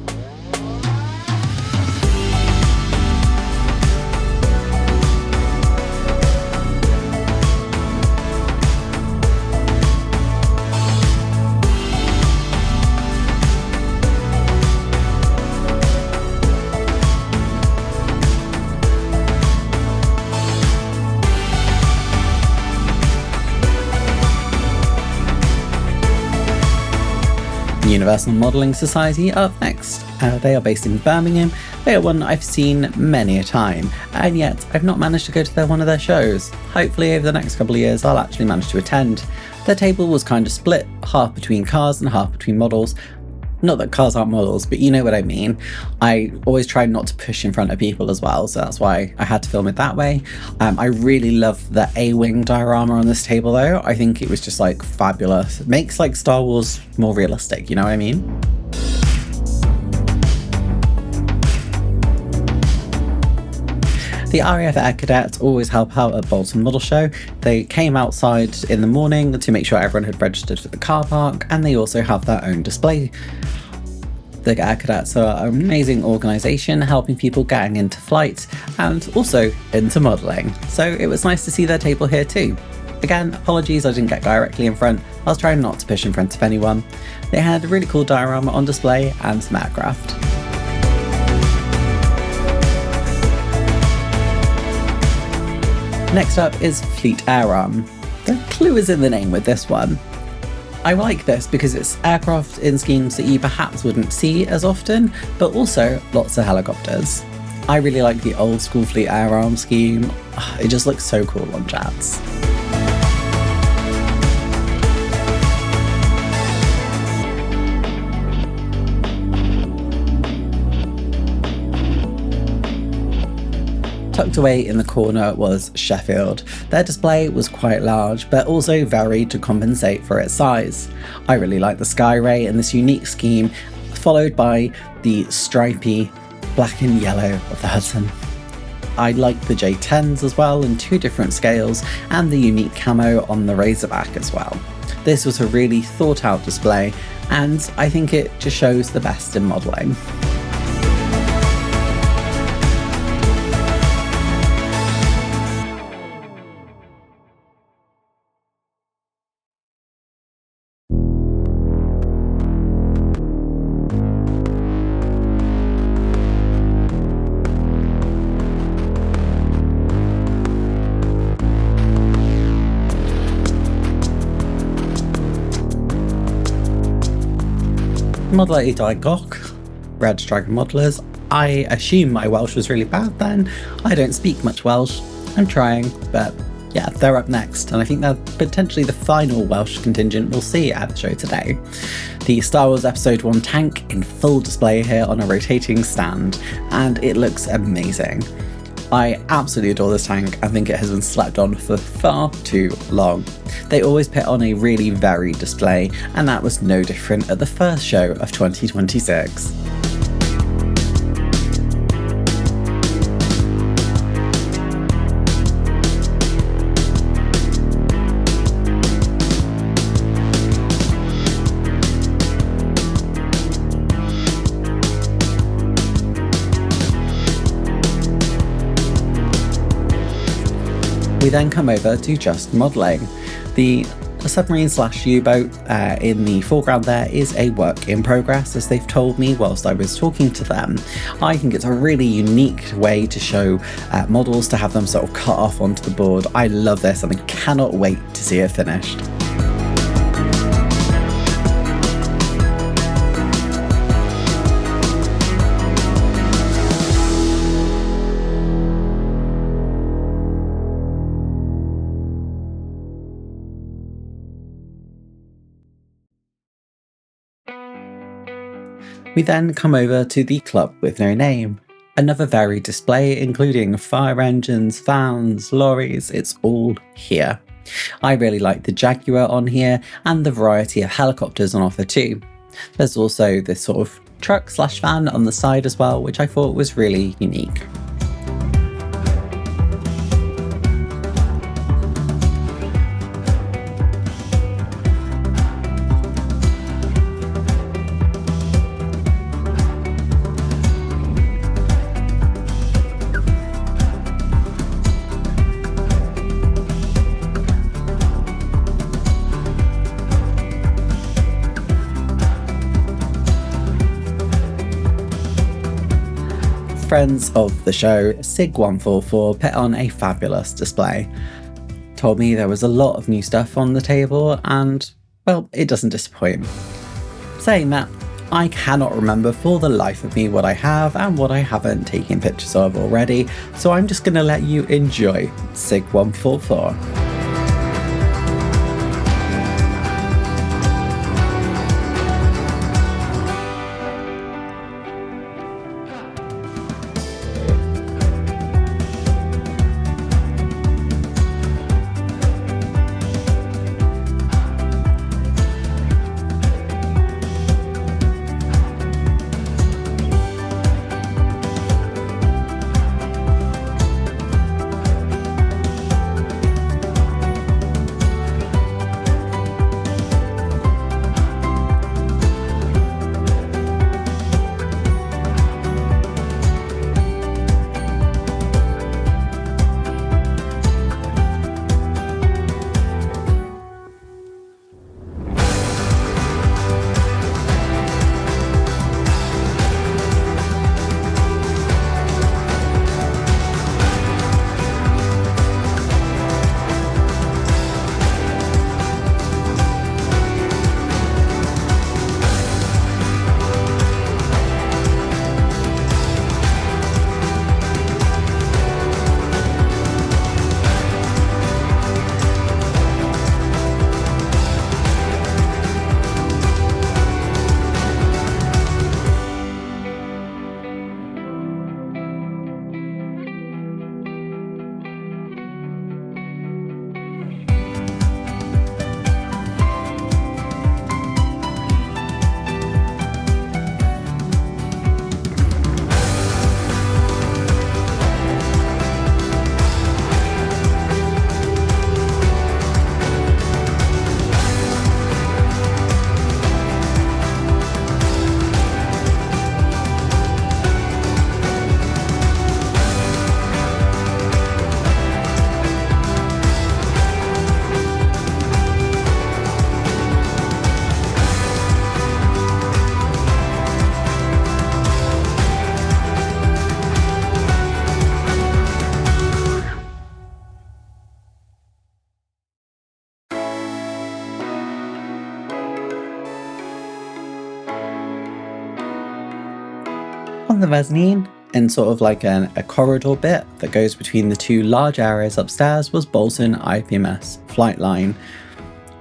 Universal Modelling Society up next. They are based in Birmingham. They are one I've seen many a time, and yet I've not managed to go to one of their shows. Hopefully over the next couple of years I'll actually manage to attend. Their table was kind of split, half between cars and half between models. Not that cars aren't models, but you know what I mean. I always try not to push in front of people as well, so that's why I had to film it that way. I really love the A-Wing diorama on this table though. I think it was just like fabulous. It makes like Star Wars more realistic, you know what I mean? The RAF Air Cadets always help out at Bolton Model Show. They came outside in the morning to make sure everyone had registered for the car park, and they also have their own display. The Air Cadets are an amazing organisation helping people getting into flight and also into modelling. So it was nice to see their table here too. Again, apologies I didn't get directly in front. I was trying not to push in front of anyone. They had a really cool diorama on display and some aircraft. Next up is Fleet Air Arm. The clue is in the name with this one. I like this because it's aircraft in schemes that you perhaps wouldn't see as often, but also lots of helicopters. I really like the old school fleet air arm scheme. It just looks so cool on jets. Tucked away in the corner was Sheffield. Their display was quite large, but also varied to compensate for its size. I really like the Skyray in this unique scheme, followed by the stripy black and yellow of the Hudson. I like the J10s as well in 2 different scales, and the unique camo on the Razorback as well. This was a really thought out display, and I think it just shows the best in modelling. Model 80 Goch, Red Dragon Modelers. I assume my Welsh was really bad then. I don't speak much Welsh. I'm trying, but yeah, they're up next, and I think they're potentially the final Welsh contingent we'll see at the show today. The Star Wars Episode 1 tank in full display here on a rotating stand, and it looks amazing. I absolutely adore this tank. I think it has been slept on for far too long. They always put on a really varied display, and that was no different at the first show of 2026. We then come over to just modelling. The submarine / U-boat in the foreground there is a work in progress, as they've told me whilst I was talking to them. I think it's a really unique way to show models, to have them sort of cut off onto the board. I love this and I cannot wait to see it finished. We then come over to the Club with No Name. Another varied display including fire engines, vans, lorries, it's all here. I really like the Jaguar on here and the variety of helicopters on offer too. There's also this sort of truck / van on the side as well, which I thought was really unique. Friends of the show, Sig144, put on a fabulous display. Told me there was a lot of new stuff on the table and, well, it doesn't disappoint. Saying that, I cannot remember for the life of me what I have and what I haven't taken pictures of already, so I'm just going to let you enjoy Sig144. On the mezzanine, in sort of like a corridor bit that goes between the two large areas upstairs, was Bolton IPMS flight line.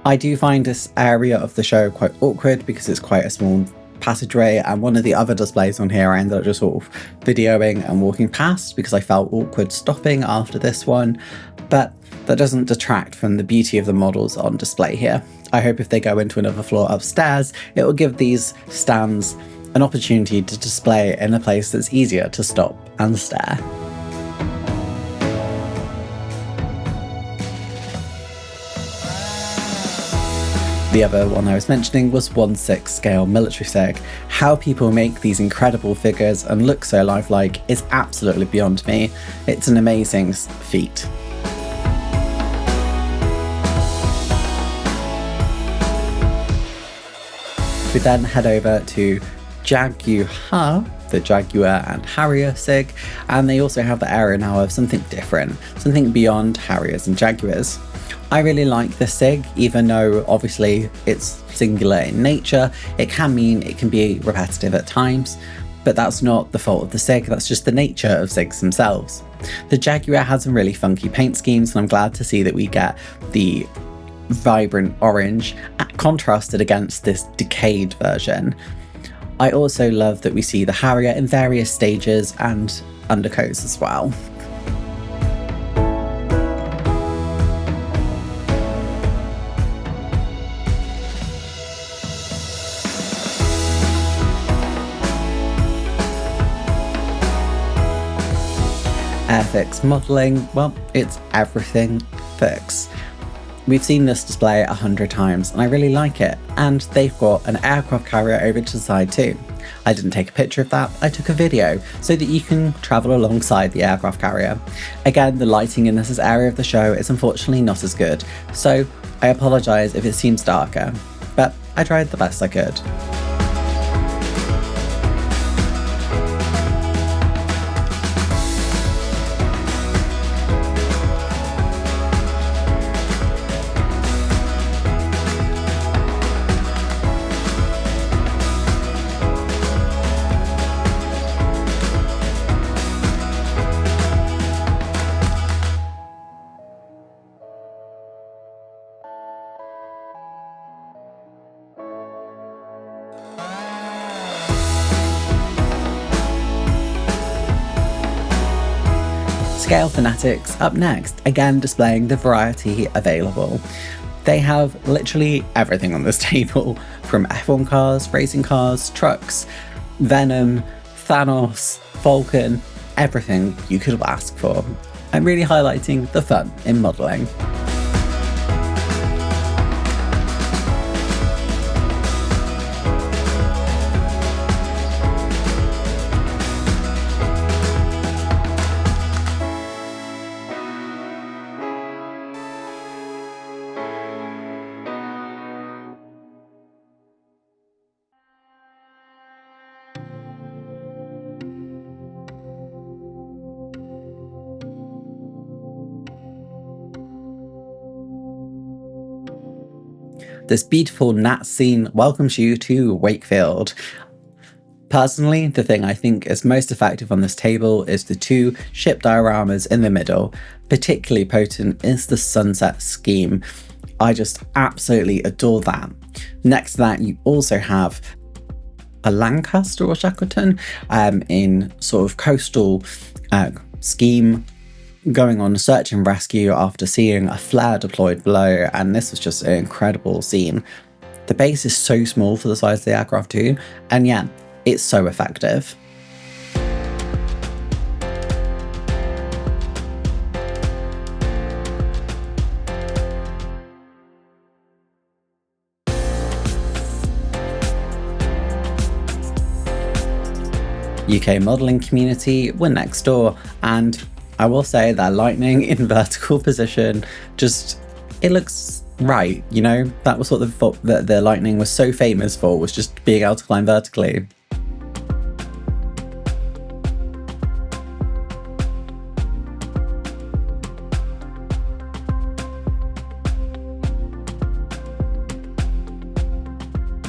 I do find this area of the show quite awkward because it's quite a small passageway, and one of the other displays on here I ended up just sort of videoing and walking past because I felt awkward stopping after this one, but that doesn't detract from the beauty of the models on display here. I hope if they go into another floor upstairs, it will give these stands an opportunity to display in a place that's easier to stop and stare. The other one I was mentioning was 1/6 scale military SIG. How people make these incredible figures and look so lifelike is absolutely beyond me. It's an amazing feat. We then head over to Jaguar, the Jaguar and Harrier SIG, and they also have the area now of something different, something beyond Harriers and Jaguars. I really like the SIG, even though obviously it's singular in nature. It can mean it can be repetitive at times, but that's not the fault of the SIG, that's just the nature of SIGs themselves. The Jaguar has some really funky paint schemes, and I'm glad to see that we get the vibrant orange contrasted against this decayed version. I also love that we see the Harrier in various stages and undercoats as well. Airfix modelling, well, it's everything fix. We've seen this display 100 times and I really like it, and they've got an aircraft carrier over to the side too. I didn't take a picture of that, I took a video so that you can travel alongside the aircraft carrier. Again, the lighting in this area of the show is unfortunately not as good, so I apologise if it seems darker, but I tried the best I could. Scale Fanatics up next, again displaying the variety available. They have literally everything on this table, from F1 cars, racing cars, trucks, Venom, Thanos, Vulcan, everything you could ask for. I'm really highlighting the fun in modelling. This beautiful Nat scene welcomes you to Wakefield. Personally, the thing I think is most effective on this table is the two ship dioramas in the middle. Particularly potent is the sunset scheme. I just absolutely adore that. Next to that, you also have a Lancaster or Shackleton in sort of coastal scheme, going on search and rescue after seeing a flare deployed below, and this was just an incredible scene. The base is so small for the size of the aircraft too, and yeah, it's so effective. UK modelling community were next door, and I will say that lightning in vertical position, just, it looks right, you know? That was what the lightning was so famous for, was just being able to climb vertically.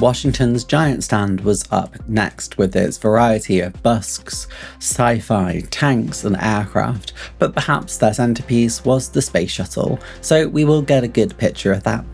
Washington's giant stand was up next with its variety of busks, sci-fi, tanks and aircraft, but perhaps their centrepiece was the space shuttle, so we will get a good picture of that.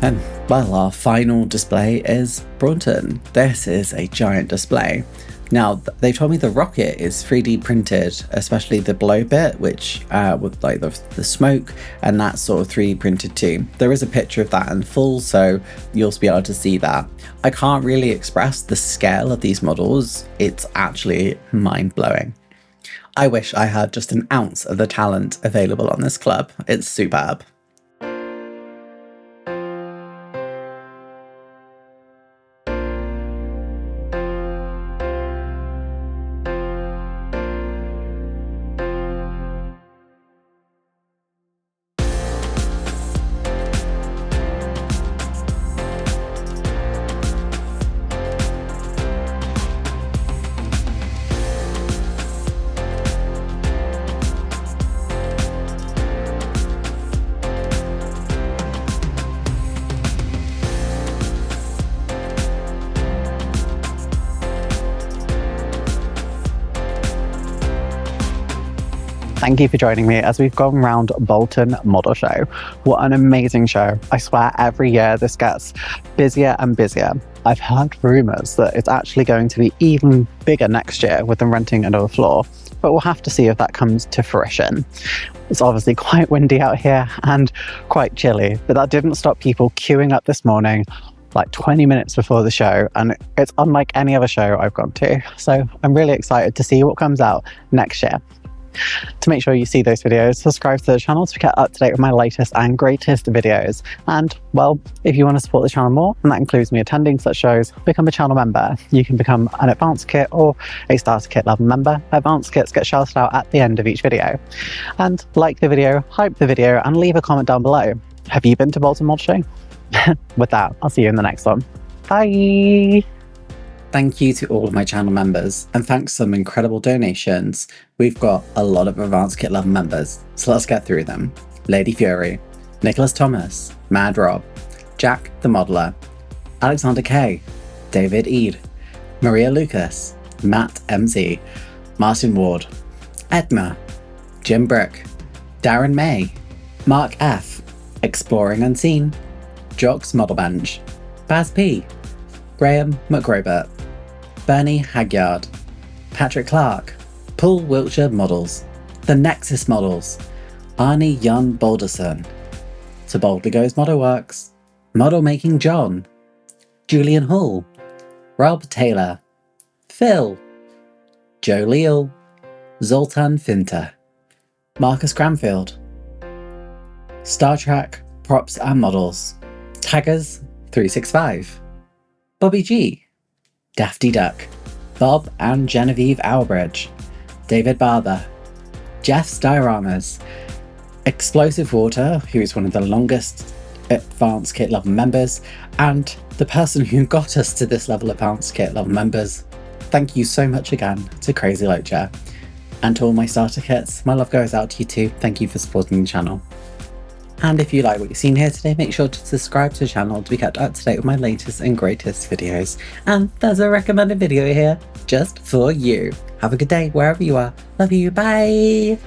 And well, our final display is Bolton. This is a giant display. Now, they told me the rocket is 3D printed, especially the blow bit, which with like the smoke, and that's sort of 3D printed too. There is a picture of that in full, so you'll be able to see that. I can't really express the scale of these models. It's actually mind-blowing. I wish I had just an ounce of the talent available on this club. It's superb. Thank you for joining me as we've gone round Bolton Model Show. What an amazing show. I swear every year this gets busier and busier. I've heard rumours that it's actually going to be even bigger next year with them renting another floor, but we'll have to see if that comes to fruition. It's obviously quite windy out here and quite chilly, but that didn't stop people queuing up this morning like 20 minutes before the show, and it's unlike any other show I've gone to. So I'm really excited to see what comes out next year. To make sure you see those videos, subscribe to the channel to get up to date with my latest and greatest videos. And well, if you want to support the channel more, and that includes me attending such shows, become a channel member. You can become an advanced kit or a starter kit level member. Advanced kits get shouted out at the end of each video. And like the video, hype the video, and leave a comment down below. Have you been to Bolton Model Show? With that, I'll see you in the next one. Bye! Thank you to all of my channel members, and thanks for some incredible donations. We've got a lot of advanced kit level members, so let's get through them. Lady Fury, Nicholas Thomas, Mad Rob, Jack the Modeler, Alexander K, David Eade, Maria Lucas, Matt MC, Martin Ward, Edna, Jim Brick, Darren May, Mark F, Exploring Unseen, Jocks Model Bench, Baz P, Graham McRobert, Bernie Hagyard, Patrick Clark, Paul Wiltshire Models, The Nexus Models, Arnie Jan Balderson, To Boldly Goes Model Works, Model Making John, Julian Hall, Rob Taylor, Phil, Joe Leal, Zoltan Finter, Marcus Granfield, Star Trek Props and Models, Taggers 365, Bobby G, Dafty Duck, Bob and Genevieve Owbridge, David Barber, Jeff's Dioramas, Explosive Water, who is one of the longest advanced kit level members, and the person who got us to this level of advanced kit level members. Thank you so much again to Crazy Loacher. And to all my starter kits, my love goes out to you too. Thank you for supporting the channel. And if you like what you've seen here today, make sure to subscribe to the channel to be kept up to date with my latest and greatest videos. And there's a recommended video here just for you. Have a good day wherever you are. Love you. Bye.